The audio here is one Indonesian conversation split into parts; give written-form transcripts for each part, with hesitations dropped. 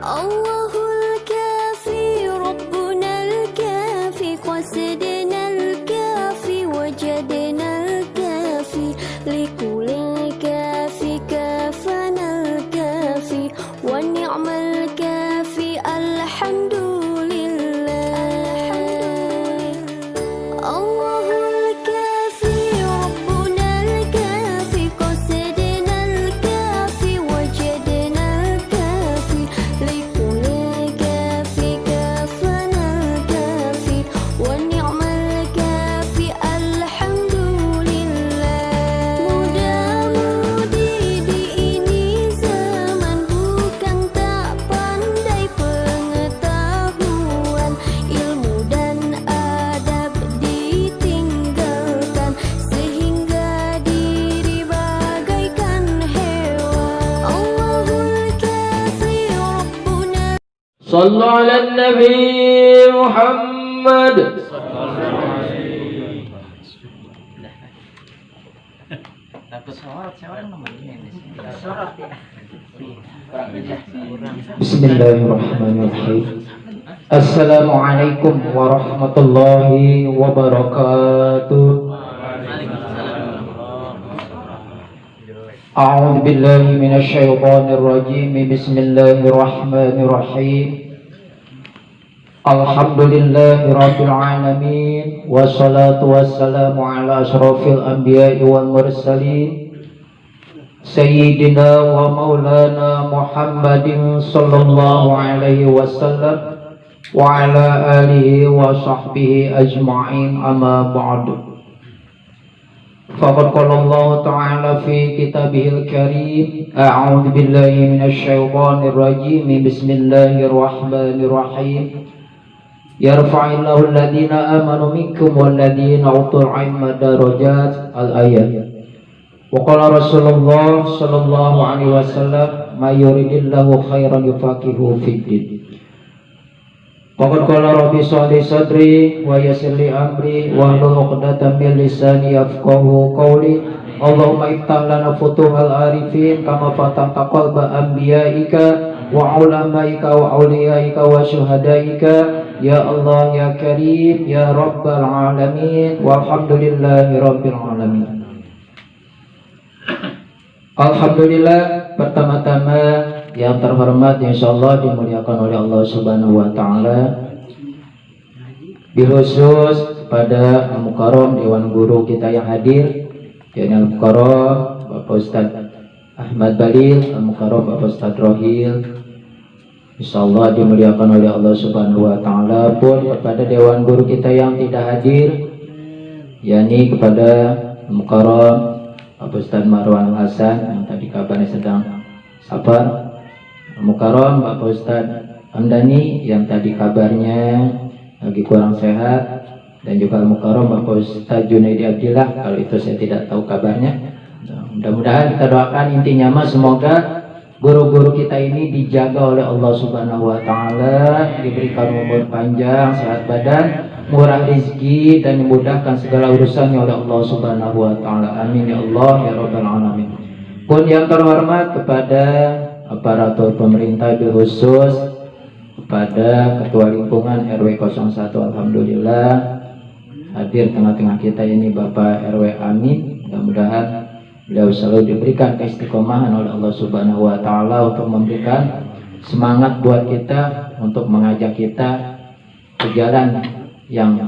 الله الكافي ربنا الكافي قصدنا الكافي وجدنا الكافي لكل الكافي كافنا الكافي ونعم الكافي الحمد لله. الله الكافي ربنا الكافي قصدنا الكافي وجدنا الكافي لكل الكافي كافنا الكافي ونعم الكافي الحمد لله. Muda-mudi di ini zaman bukan tak pandai pengetahuan, ilmu dan adab ditinggalkan sehingga diri bagaikan hewan. Allahul kafi Rabbuna. صلوا على النبي محمد. Bismillahirrahmanirrahim. Assalamualaikum warahmatullahi wabarakatuh. A'udzu billahi minasyaitonir rajim. Bismillahirrahmanirrahim. Alhamdulillahirabbil alamin wassalatu wassalamu ala asyrafil anbiya'i wal mursalin Sayyidina wa maulana Muhammadin sallallahu alaihi wasallam wa ala alihi wa sahbihi ajma'in, amma ba'du. Faqad qala Allah ta'ala fi kitabihil karim, a'udzu billahi minasyaitonir rajim. Bismillahirrahmanirrahim. Yarfa'illahu alladhina amanu minkum walladhina utul 'ilma darajat. Al-ayat. Wa qala Rasulullah sallallahu alaihi wasallam, may yuridillahu khairan yufaqihuhu fid din. Faqad qala rabbi shrah li sadri wa yassir li amri wa hlul 'uqdatam min lisani yafqahu qawli. Allahumma iftah lana futuhal arifin kama fatahta qalba anbiya'ika wa ulamaika wa awliyaika wa syuhadaika. Ya Allah ya Karim ya Rabbal alamin walhamdulillahi rabbil alamin. Alhamdulillah, pertama-tama yang terhormat insyaallah dimuliakan oleh Allah Subhanahu wa taala, bilkhusus pada Al-Mukarram Dewan Guru kita yang hadir, yakni Al-Mukarram Bapak Ustaz Ahmad Balil, Al-Mukarram Bapak Ustaz Rohil, insyaallah dimuliakan oleh Allah Subhanahu wa taala. Pun kepada Dewan Guru kita yang tidak hadir, yakni kepada Al-Mukarram Bapak Ustaz Marwan Hasan yang tadi kabarnya sedang safar, Al-Mukarram Bapak Ustaz Hamdani yang tadi kabarnya lagi kurang sehat, dan juga Al-Mukarram Bapak Ustaz Junaidi Abdillah, kalau itu saya tidak tahu kabarnya. Mudah-mudahan kita doakan, intinya mah semoga guru-guru kita ini dijaga oleh Allah Subhanahu wa taala, diberikan umur panjang, sehat badan, murah rezeki, dan dimudahkan segala urusannya oleh Allah Subhanahu wa taala. Amin ya Allah ya rabbal alamin. Pun yang terhormat kepada aparatur pemerintah, khusus kepada Ketua Lingkungan RW 01, alhamdulillah hadir tengah-tengah kita ini Bapak RW Amin. Mudah-mudahan beliau selalu diberikan keistiqomahan oleh Allah Subhanahu wa taala untuk memberikan semangat buat kita, untuk mengajak kita ke jalan yang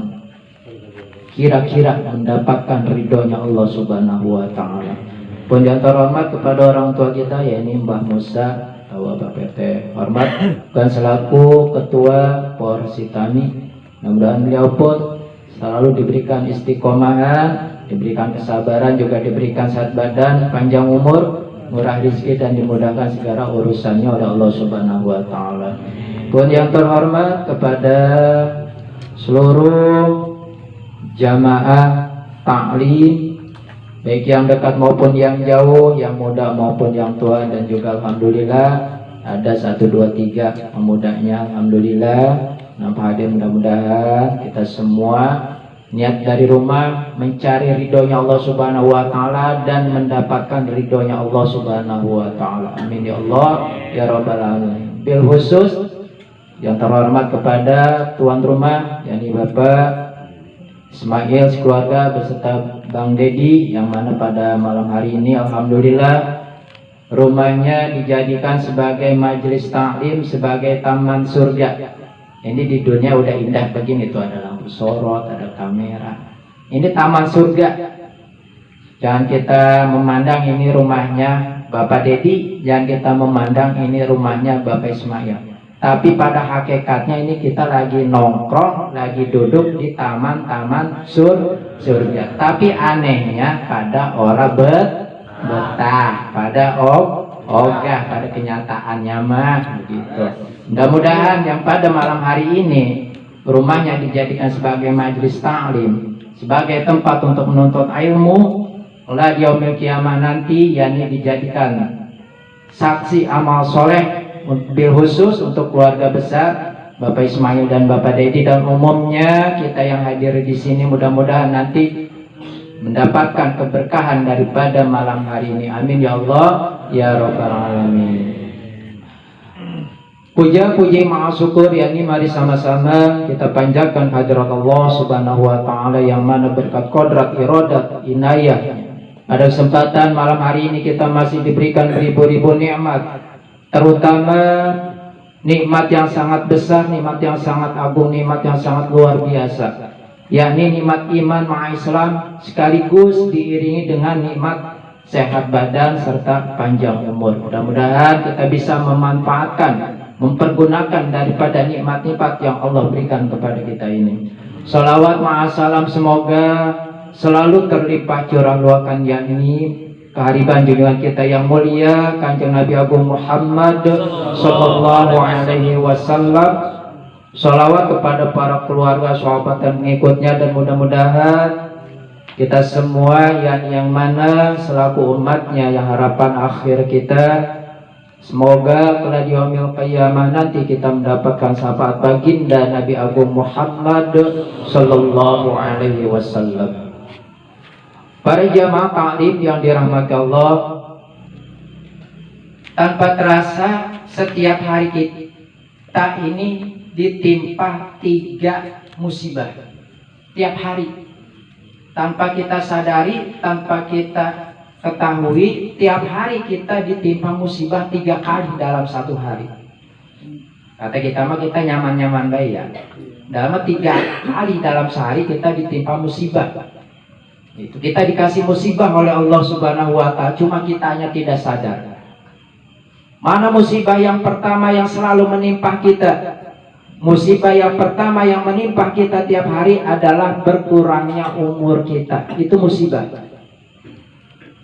kira-kira mendapatkan ridhonya Allah Subhanahu wa taala. Pun yang terhormat kepada orang tua kita, yakni Mbah Musa atau Bapak PT hormat dan selaku Ketua Porsitami, mudah-mudahan beliau pun selalu diberikan istiqomahan, diberikan kesabaran, juga diberikan sehat badan, panjang umur, murah rezeki, dan dimudahkan segala urusannya oleh Allah Subhanahu wa taala. Pun yang terhormat kepada seluruh jamaah taklim, baik yang dekat maupun yang jauh, yang muda maupun yang tua, dan juga alhamdulillah ada 1, 2, 3 pemudanya, alhamdulillah nampak hadir. Mudah-mudahan kita semua niat dari rumah mencari ridhonya Allah Subhanahu wa taala dan mendapatkan ridhonya Allah Subhanahu wa taala. Amin ya Allah ya rabbal alamin. bil khusus yang terhormat kepada tuan rumah, yakni Bapak Ismail sekeluarga beserta Bang Dedi, yang mana pada malam hari ini alhamdulillah rumahnya dijadikan sebagai majelis taklim, sebagai taman surga. Ini di dunia udah indah begini, tuh ada lampu sorot, ada kamera. Ini taman surga. Jangan kita memandang ini rumahnya Bapak Dedi, jangan kita memandang ini rumahnya Bapak Ismail. Tapi pada hakikatnya ini kita lagi nongkrong, lagi duduk di taman-taman surga. Tapi anehnya pada orang betah, pada ogah, pada kenyataannya mah begitu. Mudah-mudahan yang pada malam hari ini rumahnya dijadikan sebagai majelis taklim, sebagai tempat untuk menuntut ilmu, la yaumil qiyamah nanti, yakni dijadikan saksi amal soleh bil khusus untuk keluarga besar Bapak Ismail dan Bapak Dedi, dan umumnya kita yang hadir di sini mudah-mudahan nanti mendapatkan keberkahan daripada malam hari ini. Amin ya Allah ya rabbal alamin. Puja puji maha syukur, yakni mari sama-sama kita panjatkan hadirat Allah Subhanahu wa taala yang mana berkat kodrat iradat inayahnya pada kesempatan malam hari ini kita masih diberikan ribu-ribu nikmat, terutama nikmat yang sangat besar, nikmat yang sangat agung, nikmat yang sangat luar biasa, yakni nikmat iman maha Islam sekaligus diiringi dengan nikmat sehat badan serta panjang umur. Mudah-mudahan kita bisa memanfaatkan, mempergunakan daripada nikmat-nikmat yang Allah berikan kepada kita ini. Salawat maha salam semoga selalu terlimpah curah luakan, yakni kehadiran junjungan kita yang mulia Kanjeng Nabi Agung Muhammad sallallahu alaihi wasallam. Sholawat kepada para keluarga, sahabat dan pengikutnya, dan mudah-mudahan kita semua yang mana selaku umatnya yang harapan akhir kita, semoga pada yaumil qiyamah nanti kita mendapatkan syafaat baginda Nabi Agung Muhammad sallallahu alaihi wasallam. Para jamaah taklim yang dirahmati Allah, tanpa terasa setiap hari kita ini ditimpa 3 musibah tiap hari. Tanpa kita sadari, tanpa kita ketahui, tiap hari kita ditimpa musibah 3 kali dalam satu hari. Kata kita mah kita nyaman-nyaman baik ya. Dalam 3 kali dalam sehari kita ditimpa musibah. Itu kita dikasih musibah oleh Allah Subhanahu wa taala, cuma kitanya tidak sadar. Mana musibah yang pertama yang selalu menimpa kita? Musibah yang pertama yang menimpa kita tiap hari adalah berkurangnya umur kita. Itu musibah.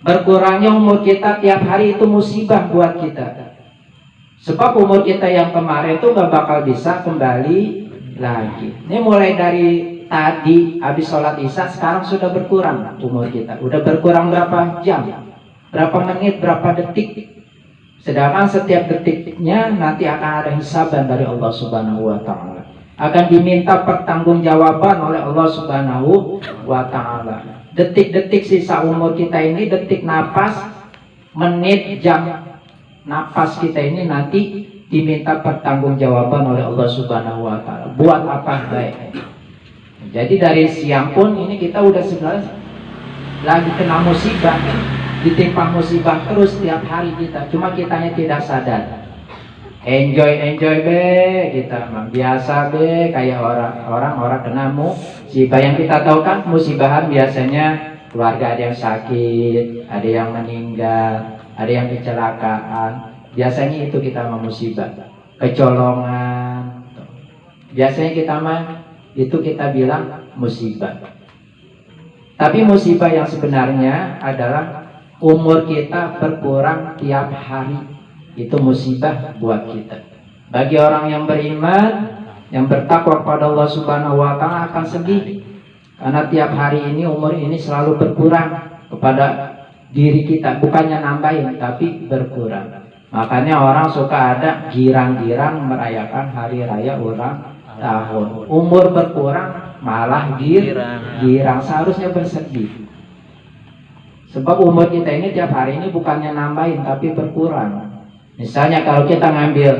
Berkurangnya umur kita tiap hari itu musibah buat kita. Sebab umur kita yang kemarin itu gak bakal bisa kembali lagi. Ini mulai dari tadi habis sholat isya sekarang sudah berkurang umur kita. Udah berkurang berapa jam, berapa menit, berapa detik. Sedangkan setiap detiknya nanti akan ada hisaban dari Allah Subhanahu wa taala. Akan diminta pertanggungjawaban oleh Allah Subhanahu wa taala. Detik-detik sisa umur kita ini, detik napas, menit, jam napas kita ini nanti diminta pertanggungjawaban oleh Allah Subhanahu wa taala. Buat apa baik? Jadi dari siang pun ini kita udah sebenarnya lagi kena musibah, ditimpa musibah terus tiap hari kita. Cuma kitanya tidak sadar. Enjoy be, kita biasa be, kayak orang kena musibah. Yang kita tahu kan musibahan biasanya keluarga ada yang sakit, ada yang meninggal, ada yang kecelakaan. Biasanya itu kita musibah, kecolongan. Biasanya kita itu kita bilang musibah. Tapi musibah yang sebenarnya adalah umur kita berkurang tiap hari. Itu musibah buat kita. Bagi orang yang beriman, yang bertakwa kepada Allah Subhanahu wa taala akan sedih. Karena tiap hari ini umur ini selalu berkurang kepada diri kita. Bukannya nambahin, tapi berkurang. Makanya orang suka ada girang-girang merayakan hari raya ulang tahun. Umur berkurang malah girang, seharusnya bersedih. Sebab umur kita ini tiap hari ini bukannya nambahin tapi berkurang. Misalnya kalau kita ngambil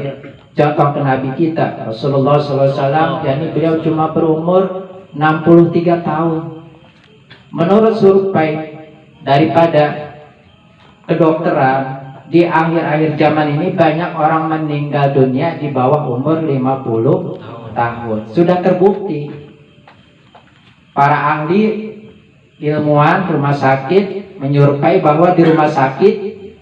contoh ke Nabi kita Rasulullah SAW, yakni beliau cuma berumur 63 tahun. Menurut survei daripada kedokteran, di akhir-akhir zaman ini banyak orang meninggal dunia di bawah umur 50 tahun. Sudah terbukti. Para ahli ilmuwan rumah sakit menyurvei bahwa di rumah sakit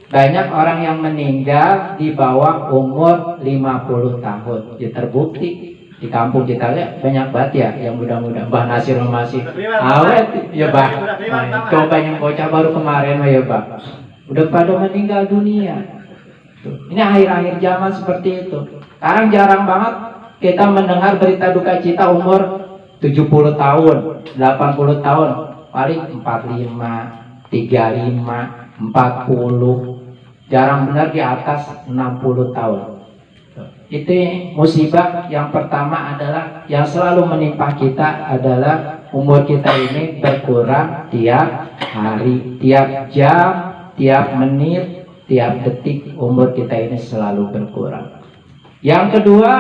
banyak orang yang meninggal di bawah umur 50 tahun. Ya terbukti. Di kampung kita lihat banyak banget ya yang muda-muda. Mbah Nasir masih awet ya Bah. Coba yang bocah baru kemarin ya Bah. Udah pada meninggal dunia. Ini akhir-akhir zaman seperti itu. Sekarang jarang banget kita mendengar berita duka cita umur 70 tahun, 80 tahun. Paling 45, 35, 40. Jarang benar di atas 60 tahun. Itu musibah yang pertama adalah yang selalu menimpa kita adalah umur kita ini berkurang tiap hari, tiap jam, tiap menit, tiap detik umur kita ini selalu berkurang. Yang kedua,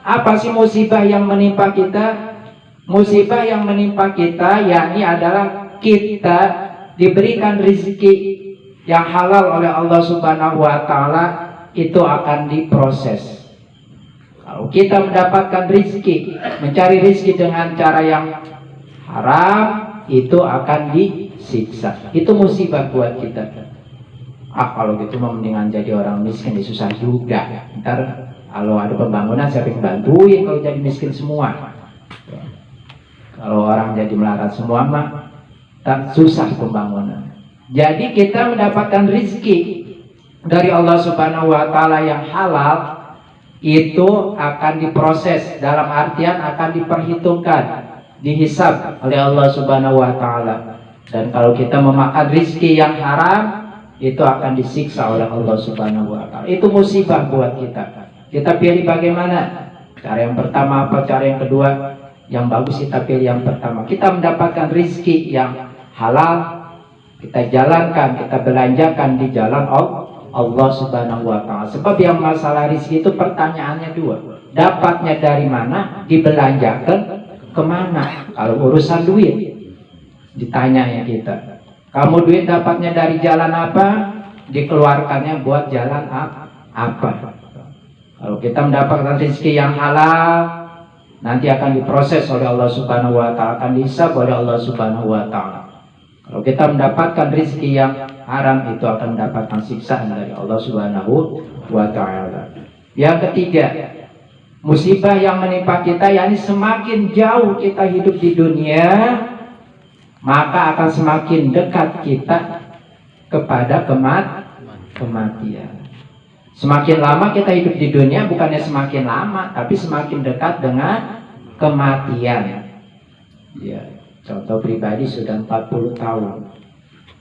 apa sih musibah yang menimpa kita? Musibah yang menimpa kita yakni adalah kita diberikan rezeki yang halal oleh Allah Subhanahu wa taala, itu akan diproses. Kalau kita mendapatkan rezeki, mencari rezeki dengan cara yang haram, itu akan disiksa. Itu musibah buat kita. Kalau gitu mendingan jadi orang miskin, susah juga. Ntar kalau ada pembangunan siapa yang bantuin kalau jadi miskin semua. Kalau orang jadi melarat semua mah tak susah pembangunan. Jadi kita mendapatkan rezeki dari Allah Subhanahu wa taala yang halal, itu akan diproses, dalam artian akan diperhitungkan, dihisab oleh Allah Subhanahu wa taala. Dan kalau kita memakan rezeki yang haram, itu akan disiksa oleh Allah Subhanahu wa taala. Itu musibah buat kita. Kita pilih bagaimana? Cara yang pertama apa? Cara yang kedua? Yang bagus kita pilih yang pertama. Kita mendapatkan rezeki yang halal, kita jalankan, kita belanjakan di jalan Allah Subhanahu wa taala. Sebab yang masalah rezeki itu pertanyaannya dua. Dapatnya dari mana? Dibelanjakan kemana? Kalau urusan duit ditanya ya kita. Kamu duit dapatnya dari jalan apa? Dikeluarkannya buat jalan apa? Kalau kita mendapatkan rezeki yang halal, nanti akan diproses oleh Allah Subhanahu wa taala, akan dihisab oleh Allah Subhanahu wa taala. Kalau kita mendapatkan rezeki yang haram, itu akan mendapatkan siksaan dari Allah Subhanahu wa taala. Yang ketiga, musibah yang menimpa kita, yakni semakin jauh kita hidup di dunia, maka akan semakin dekat kita kepada kematian. Semakin lama kita hidup di dunia, bukannya semakin lama, tapi semakin dekat dengan kematian. Ya. Contoh pribadi sudah 40 tahun.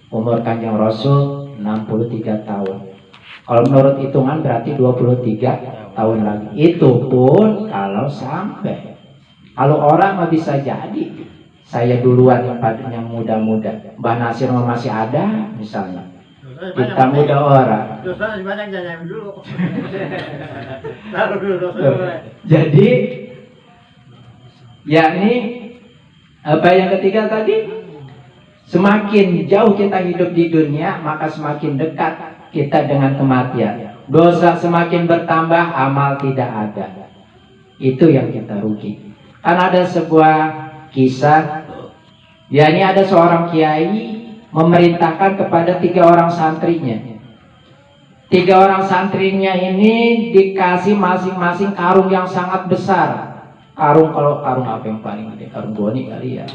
Umur Kanjeng Rasul 63 tahun. Kalau menurut hitungan berarti 23 tahun lagi. Itu pun kalau sampai. Kalau orang mah bisa jadi saya duluan yang muda-muda. Mbah Nasir masih ada misalnya. Kita muda orang. Jadi yakni apa yang ketiga tadi? Semakin jauh kita hidup di dunia, maka semakin dekat kita dengan kematian. Dosa semakin bertambah, amal tidak ada. Itu yang kita rugi. Kan ada sebuah kisah, yakni ada seorang kiai memerintahkan kepada 3 orang santrinya. 3 orang santrinya ini dikasih masing-masing karung yang sangat besar. Karung, kalau karung apa yang paling gede? Karung goni kali ya.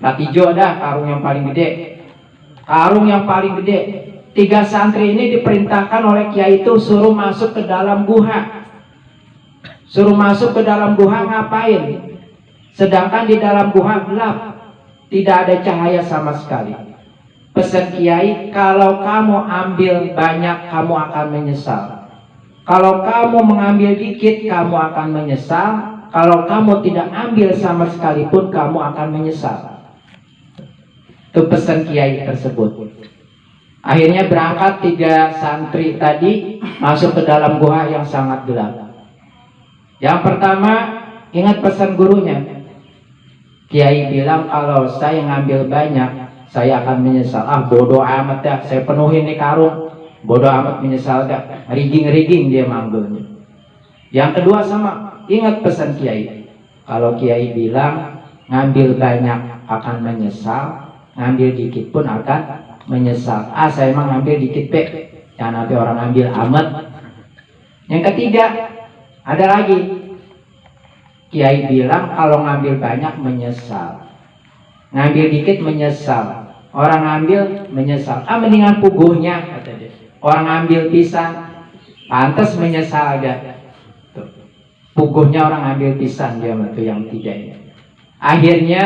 Plat hijau dah, karung yang paling gede. Karung yang paling gede. 3 santri ini diperintahkan oleh kiai itu suruh masuk ke dalam guha. Suruh masuk ke dalam guha ngapain? Sedangkan di dalam guha gelap, tidak ada cahaya sama sekali. Pesan kiai, kalau kamu ambil banyak, kamu akan menyesal. Kalau kamu mengambil dikit, kamu akan menyesal. Kalau kamu tidak ambil sama sekalipun, kamu akan menyesal. Itu pesan kiai tersebut. Akhirnya berangkat 3 santri tadi masuk ke dalam gua yang sangat gelap. Yang pertama, ingat pesan gurunya. Kiai bilang kalau saya ngambil banyak, saya akan menyesal. Ah, bodoh amat ya, saya penuhin nih karung. Bodoh amat, menyesal gak? Riging-riging dia manggilnya. Yang kedua sama, ingat pesan Kiai. Kalau Kiai bilang ngambil banyak akan menyesal, ngambil dikit pun akan menyesal. Ah, saya emang ngambil dikit pe, jangan sampai orang ambil amat. Yang ketiga, ada lagi. Kiai bilang kalau ngambil banyak menyesal, ngambil dikit menyesal. Orang ngambil menyesal. Ah, mendingan puguhnya, kata dia. Orang ngambil pisang, pantas menyesal gak? Tuh. Puguhnya orang ambil pisang dia tuh yang tiga ini. Akhirnya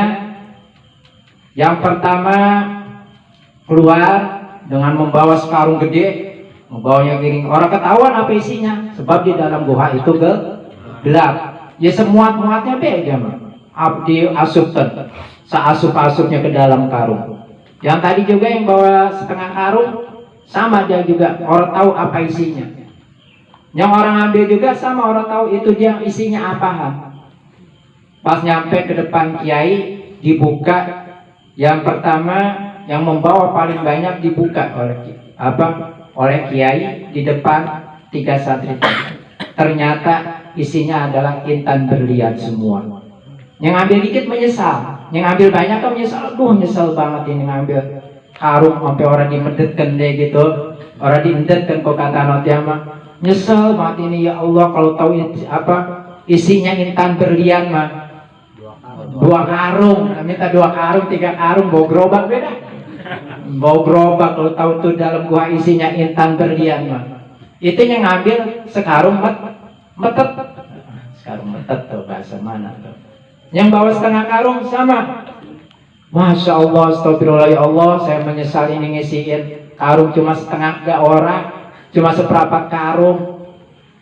yang pertama keluar dengan membawa sekarung gede, membawanya giring. Orang ketahuan apa isinya, sebab di dalam gua itu gelap. Ya semuat-muatnya beda mah. Diasupkan, seasup-asupnya ke dalam karung. Yang tadi juga yang bawa setengah karung, sama dia juga, orang tahu apa isinya. Yang orang ambil juga sama, orang tahu itu dia isinya apaan. Pas nyampe ke depan Kiai, dibuka. Yang pertama yang membawa paling banyak dibuka oleh Kiai di depan 3 santri. Ternyata isinya adalah intan berlian semua. Yang ambil dikit menyesal, yang ambil banyak kan menyesal. Aduh, nyesel banget ini ngambil karung sampai orang dimedetkan deh gitu. Orang dimedetkan kok kata Notia mah. Nyesel banget ini ya Allah, kalau tahu isinya intan berlian mah. 2 karung, minta 2 karung, 3 karung, bawa gerobak beda. Bawa gerobak kalau tahu tuh dalam gua isinya intan berlian mah. Itu yang ngambil sekarung metet. Sekarung metet tuh bahasa mana tuh. Yang bawa setengah karung sama. Masya Allah, astagfirullah ya Allah, saya menyesal ini ngisiin karung cuma setengah, gak orang, cuma seperempat karung.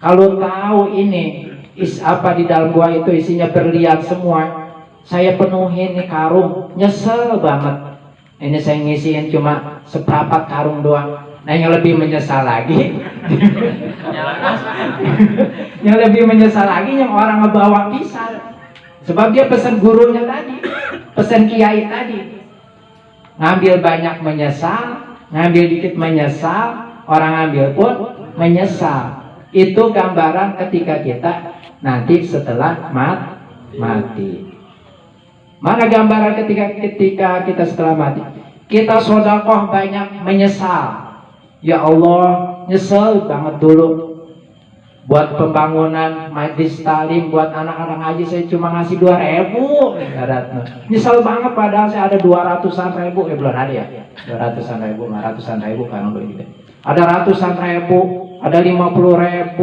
Kalau tahu ini di dalam gua itu isinya berlian semua, saya penuhin nih karung, nyesel banget. Ini saya ngisiin cuma seperempat karung doang. Nah, yang lebih menyesal lagi, yang lebih menyesal lagi yang orang ngebawa pisang. Sebab dia pesan gurunya tadi, pesan Kiai tadi. Ngambil banyak menyesal, ngambil dikit menyesal, orang ngambil pun menyesal. Itu gambaran ketika kita nanti setelah mati. Mana gambaran ketika kita setelah mati? Kita sedekah banyak menyesal. Ya Allah, nyesel banget dulu buat pembangunan majlis talim, buat anak-anak ngaji saya cuma ngasih 2.000. Nyesel banget padahal saya ada 200-an ribu. Belum ada ya? 200-an ribu, 500-an ribu kan begitu. Ada ratusan ribu, ada 50.000,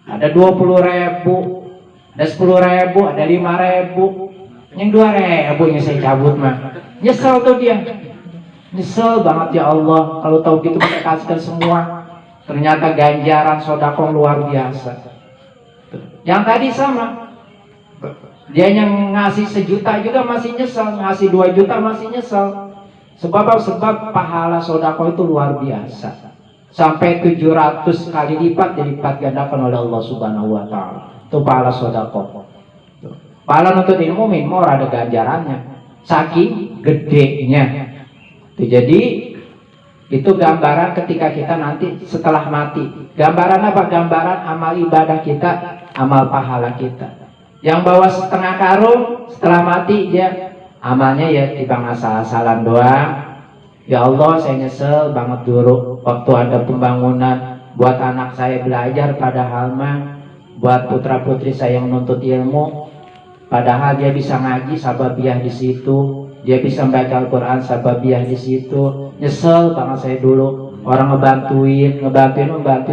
ada 20.000, ada 10.000, ada 5.000. Yang 2.000 yang saya cabut mah. Nyesel tuh dia. Nyesel banget ya Allah, kalau tahu gitu kita kasihkan semua. Ternyata ganjaran sedekah luar biasa. Yang tadi sama, dia yang ngasih 1 juta juga masih nyesel, ngasih 2 juta masih nyesel. Sebab pahala sedekah itu luar biasa. Sampai 700 kali lipat dilipat gandakan oleh Allah Subhanahu wa taala. Itu pahala sedekah. Pahala untuk ilmu memang ada ganjarannya. Saking gedenya. Jadi itu gambaran ketika kita nanti setelah mati. Gambaran apa? Gambaran amal ibadah kita, amal pahala kita. Yang bawa setengah karung setelah mati dia amalnya ya tiba asal-asalan doang. Ya Allah, saya nyesel banget dulu waktu ada pembangunan buat anak saya belajar, padahal mah buat putra putri saya menuntut ilmu, padahal dia bisa ngaji sababiah di situ. Dia bisa membaca Al-Quran sababiah di situ. Nyesel banget saya dulu. Orang ngebantuin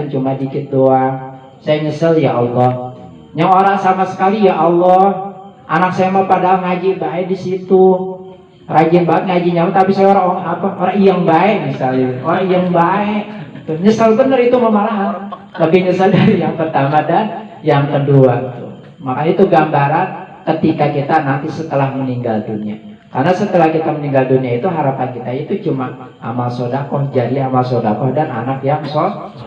cuma dikit doang. Saya nyesel ya Allah. Yang orang sama sekali ya Allah. Anak saya mah padahal ngaji baik di situ. Rajin banget ngajinya, tapi saya orang yang baik misalnya. Orang yang baik. Nyesel bener itu malahan. Lebih nyesel dari yang pertama dan yang kedua. Maka itu gambaran ketika kita nanti setelah meninggal dunia. Karena setelah kita meninggal dunia itu harapan kita itu cuma amal sodakoh, jadi amal sodakoh dan anak yang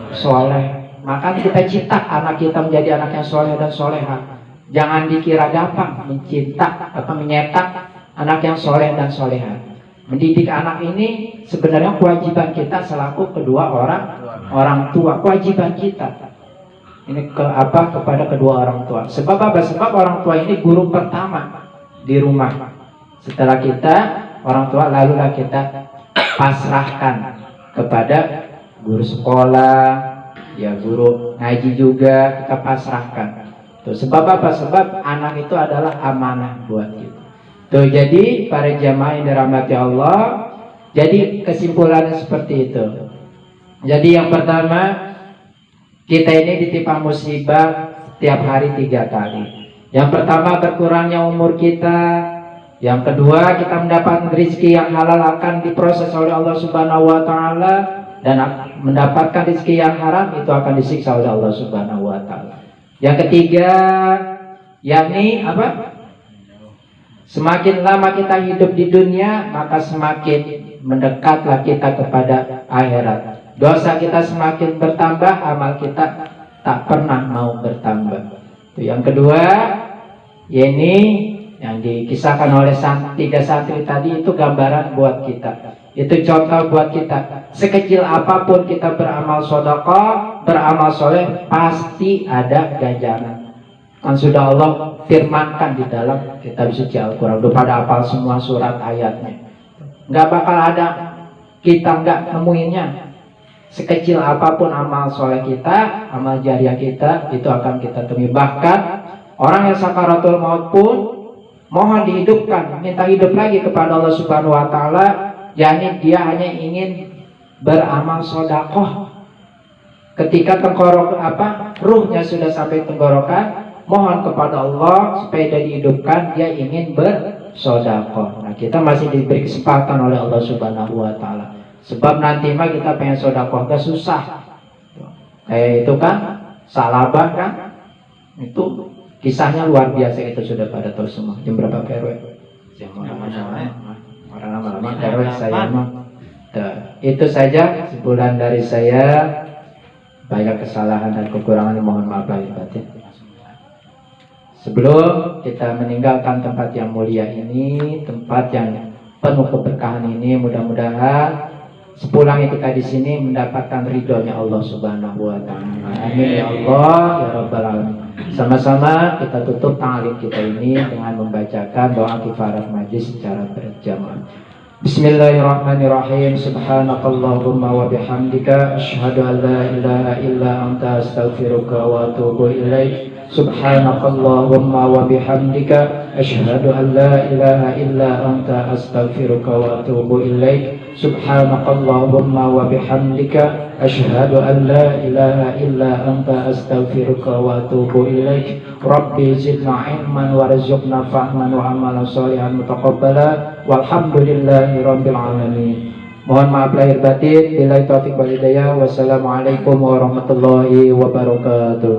soleh. Maka kita cipta anak kita menjadi anak yang soleh dan soleha. Jangan dikira gampang menyetak anak yang soleh dan soleha. Mendidik anak ini sebenarnya kewajiban kita selaku kedua orang tua, kewajiban kita. Ini kepada kedua orang tua. Sebab apa? Sebab orang tua ini guru pertama di rumah. Setelah kita orang tua, lalulah kita pasrahkan kepada guru sekolah, ya guru ngaji juga kita pasrahkan. Tuh, sebab apa? Sebab anak itu adalah amanah buat kita. Tuh, jadi para jamaah yang dirahmati Allah, jadi kesimpulannya seperti itu. Jadi yang pertama, kita ini ditimpa musibah tiap hari 3 kali. Yang pertama, berkurangnya umur kita. Yang kedua, kita mendapatkan rezeki yang halal akan diproses oleh Allah Subhanahu wa Ta'ala, dan mendapatkan rezeki yang haram itu akan disiksa oleh Allah Subhanahu wa Ta'ala. Yang ketiga, yakni apa? Semakin lama kita hidup di dunia, maka semakin mendekatlah kita kepada akhirat. Dosa kita semakin bertambah, amal kita tak pernah mau bertambah. Itu yang kedua, yakni yang dikisahkan oleh 3 santri tadi itu gambaran buat kita. Itu contoh buat kita. Sekecil apapun kita beramal sedekah, beramal soleh, pasti ada ganjaran. Kan sudah Allah firmankan di dalam kitab suci Al-Quran. Udah pada hafal semua surat ayatnya. Nggak bakal ada kita nggak nemuinnya. Sekecil apapun amal soleh kita, amal jariah kita, itu akan kita temui. Bahkan orang yang sakaratul maut pun mohon dihidupkan, minta hidup lagi kepada Allah Subhanahu wa Ta'ala, yakni dia hanya ingin beramal sodakoh. Ketika ruhnya sudah sampai tenggorokan, mohon kepada Allah supaya dia dihidupkan, dia ingin bersodakoh. Nah, kita masih diberi kesempatan oleh Allah Subhanahu wa Ta'ala. Sebab nanti mah kita pengen sodakoh gak susah. Kayak itu kan, salabah kan, itu kisahnya luar biasa, itu sudah pada tahu semua. Jam berapa PRW? Orang lama-lama PRW saya mah. Itu saja kesimpulan dari saya. Banyak kesalahan dan kekurangan, mohon maaf lahir batin. Sebelum kita meninggalkan tempat yang mulia ini, tempat yang penuh keberkahan ini, mudah-mudahan sepulangnya kita di sini mendapatkan ridhonya Allah Subhanahu wa Ta'ala. Amin ya Allah ya Rabbal alamin. Sama-sama kita tutup ta'lim kita ini dengan membacakan doa kifarat majlis secara berjamaah. Bismillahirrahmanirrahim. Subhanakallahumma wa bihamdika asyhadu an la ilaha illa anta astaghfiruka wa atubu ilaik. Subhanakallahumma wa bihamdika asyhadu an la ilaha illa anta astaghfiruka wa atubu ilaik. Subhanakallahumma wa bihamdika asyhadu an la ilaha illa anta astaghfiruka wa atubu ilaik. Rabbi zidna ilman warzuqna fahman wa amalan sholihan mutaqabbala walhamdulillahi rabbil alamin. Mohon maaf lahir batin. Billahi taufiq wal hidayah. Wassalamualaikum warahmatullahi wabarakatuh.